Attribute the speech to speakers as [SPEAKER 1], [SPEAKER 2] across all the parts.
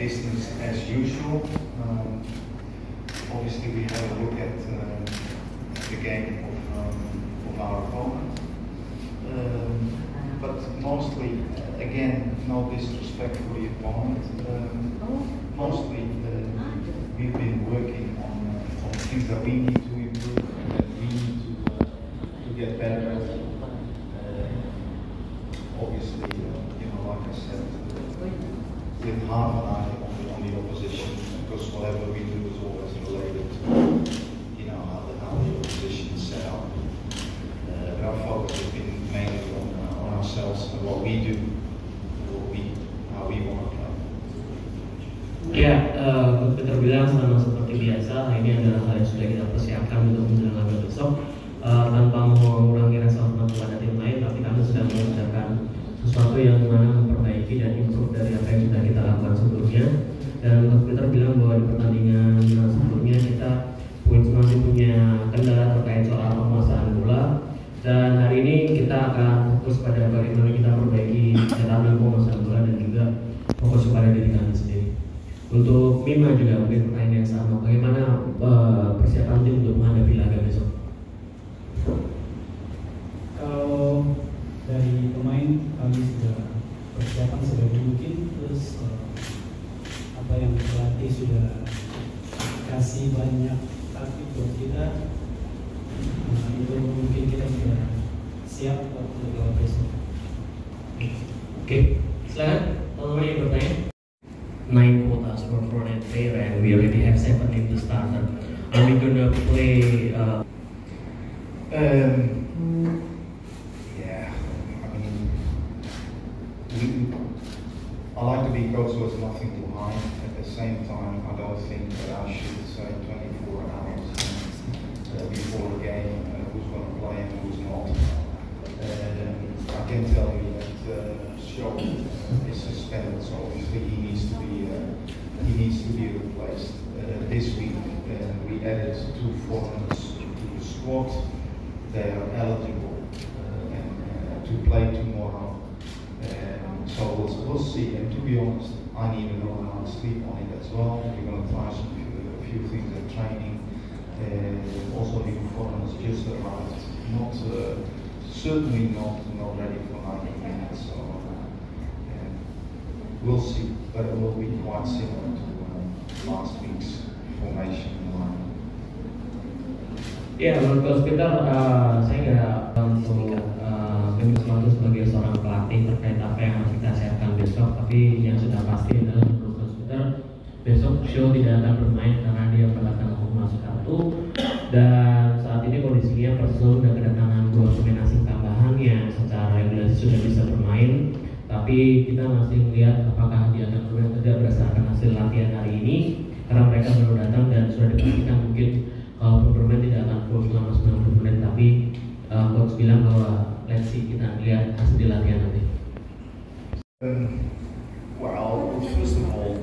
[SPEAKER 1] Business as usual. Obviously, we have a look at the game of our opponent, but mostly, again, no disrespect for the opponent. Mostly, we've been working on things that we need to improve, that we need to get better at. Obviously, like I said, with half an eye on the opposition, because whatever we do is always related to, how the opposition is set up. But our focus has been mainly on ourselves and what we do, how we want to play.
[SPEAKER 2] Ya, Peter bilang sama seperti biasa, ini adalah hal yang sudah kita persiapkan untuk menjelang laga besok. Tanpa mengurangi rasa hormat kepada tim lain, tapi kami sedang mengerjakan sesuatu yang mana memperbaiki dan improve dari apa yang sudah kita lakukan sebelumnya. Dan Peter bilang bahwa di pertandingan sebelumnya kita masih punya kendala terkait soal penguasaan bola, dan hari ini kita akan fokus pada bagaimana kita memperbaiki catatan penguasaan bola dan juga fokus kepada diri kami sendiri. Untuk Mima juga mungkin pertanyaan yang sama, bagaimana persiapan tim untuk menghadapi laga besok?
[SPEAKER 3] Kalau dari pemain kami sudah persiapan sebaik mungkin, terus apa yang pelatih sudah kasih banyak taktik buat kita, itu mungkin kita sudah siap untuk laga besok.
[SPEAKER 2] Oke, silakan teman-teman yang bertanya. 9 quotas for foreign player and we already have 7 in the starter. Are we gonna play?
[SPEAKER 1] Yeah, I mean, I like to be coached with nothing to hide. At the same time, I don't think that I should say 24 hours before the game who's going to play and who's not. I can tell you that Shaw is suspended, so obviously he needs to be replaced. This week we added 2 foreigners to the squad. They are eligible to play tomorrow. So we'll see. And to be honest, I need another night's sleep on it as well. We're going to try a few things at training. Also, the foreigners just arrived. Certainly not ready for 90 minutes. So we'll see. But it will be quite similar to last week's formation line.
[SPEAKER 2] Ya, menurut Coach Peter, saya nggak sesuatu sebagai seorang pelatih terkait apa yang harus kita siapkan besok. Tapi yang sudah pasti adalah menurut Coach Peter, besok Shaw tidak akan bermain karena dia mendapatkan hukuman kartu. Dan saat ini kondisinya Persija sudah kedatangan 2 pemain asing tambahan yang secara regulasi sudah bisa bermain. Tapi kita masih melihat apakah dia akan bermain atau tidak berdasarkan hasil latihan hari ini, karena mereka baru datang dan sudah dipastikan mungkin kalau bermain tidak akan full selama 90 menit. Tapi coach bilang bahwa let's see, kita lihat hasil di latihan nanti.
[SPEAKER 1] Well, first of all,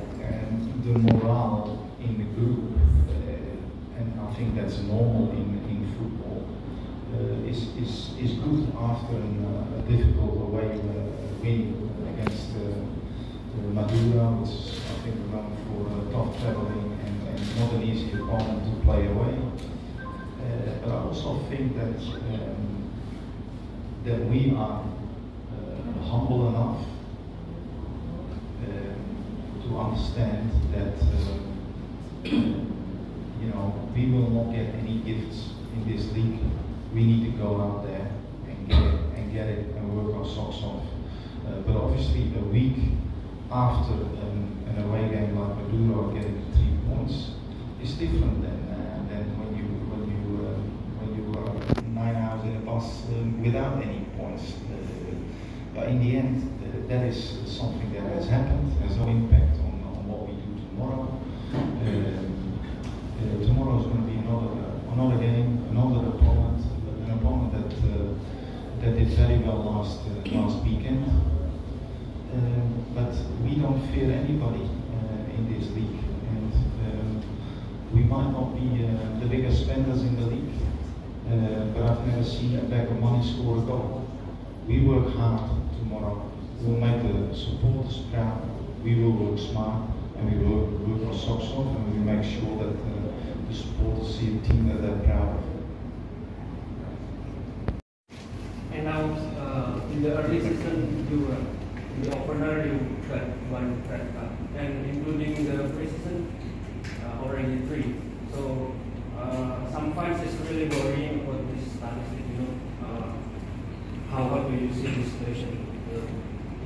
[SPEAKER 1] the morale in the group, and I think that's normal in football, is good after a difficult away win against Mudah, which I think we're going for tough traveling and not an easy opponent to play away. But I also think that we are humble enough to understand that we will not get any gifts in this league. We need to go out there and get it and work our socks off. But obviously, a week after an away game like Mudah getting 3 points is different than when you are 9 hours in a bus without any points. But in the end, that is something that has happened. Has no impact on what we do tomorrow. Tomorrow is going to be another game, another opponent, an opponent that did very well last weekend. But we don't don't fear anybody in this league, and we might not be the biggest spenders in the league, but I've never seen a bag of money score a goal. We work hard tomorrow. We'll make the supporters proud. We will work smart, and we will work our socks off, and we will make sure that the supporters see a team that they're proud of.
[SPEAKER 4] And now, in the early season, in the opener, you got one red card, and including the preseason, already 3. So, some fans is really worrying about this statistic. How do you see this situation?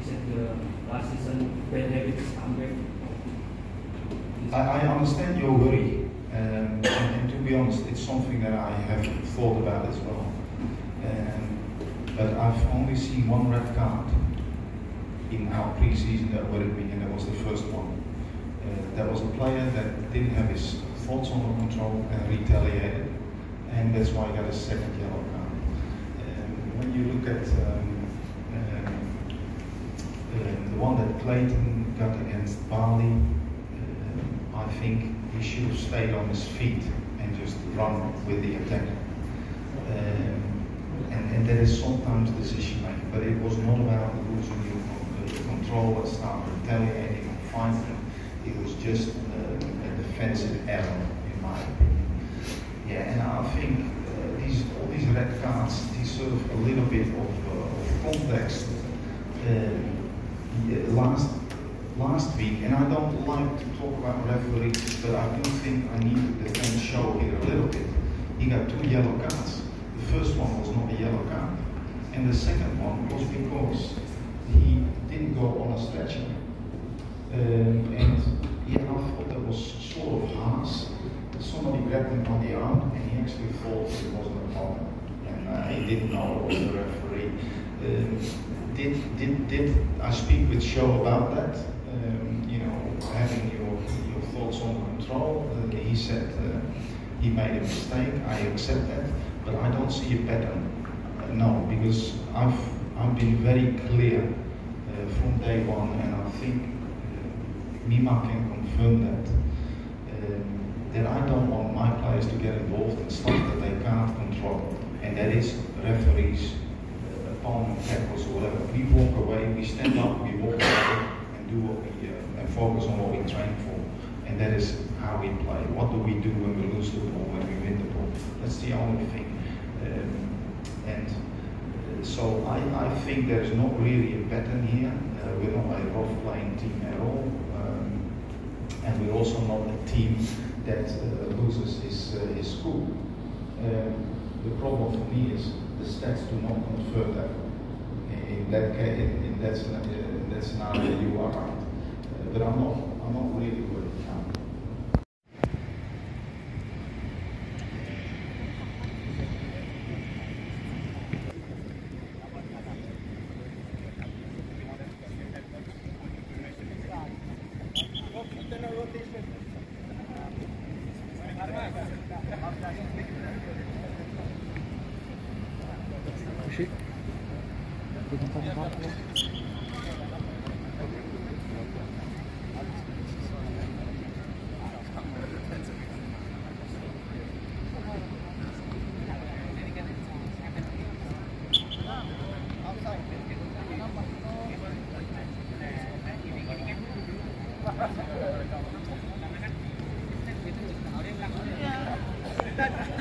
[SPEAKER 4] Is it the last season bad habits come back?
[SPEAKER 1] I understand your worry, and to be honest, it's something that I have thought about as well. But I've only seen one red card in our pre-season that worried me, and that was the first one. That was a player that didn't have his thoughts under control and retaliated, and that's why he got a second yellow card. When you look at the one that Clayton got against Bali, I think he should have stayed on his feet and just run with the attack. And that is sometimes decision making, but it was not about losing your control and start retaliating and fighting. It was just a defensive error, in my opinion. Yeah, and I think all these red cards deserve a little bit of context. Last week, and I don't like to talk about referees, but I do think I need to defend Show here a little bit. He got 2 yellow cards. The first one was not a yellow card, and the second one was because he didn't go on a stretcher. And yeah, I thought that was sort of harsh. Somebody grabbed him by the arm, and he actually thought it wasn't a problem, and he didn't know it was the referee. Did I speak with Show about that? Having your thoughts under control. He said he made a mistake. I accept that, but I don't see a pattern. No, because I've been very clear from day one, and I think Mima can confirm that I don't want my players to get involved in stuff that they can't control, and that is referees, opponent tackles or whatever. We walk away, we stand up, we walk away, and do what we and focus on what we train for, and that is how we play. What do we do when we lose the ball, when we win the ball? That's the only thing. So I think there's not really a pattern here. We're not a rough playing team at all, and we're also not a team that loses his cool. The problem for me is the stats do not confirm that. In that case, in that scenario, you are right. But I'm not really worried.
[SPEAKER 5] Yeah.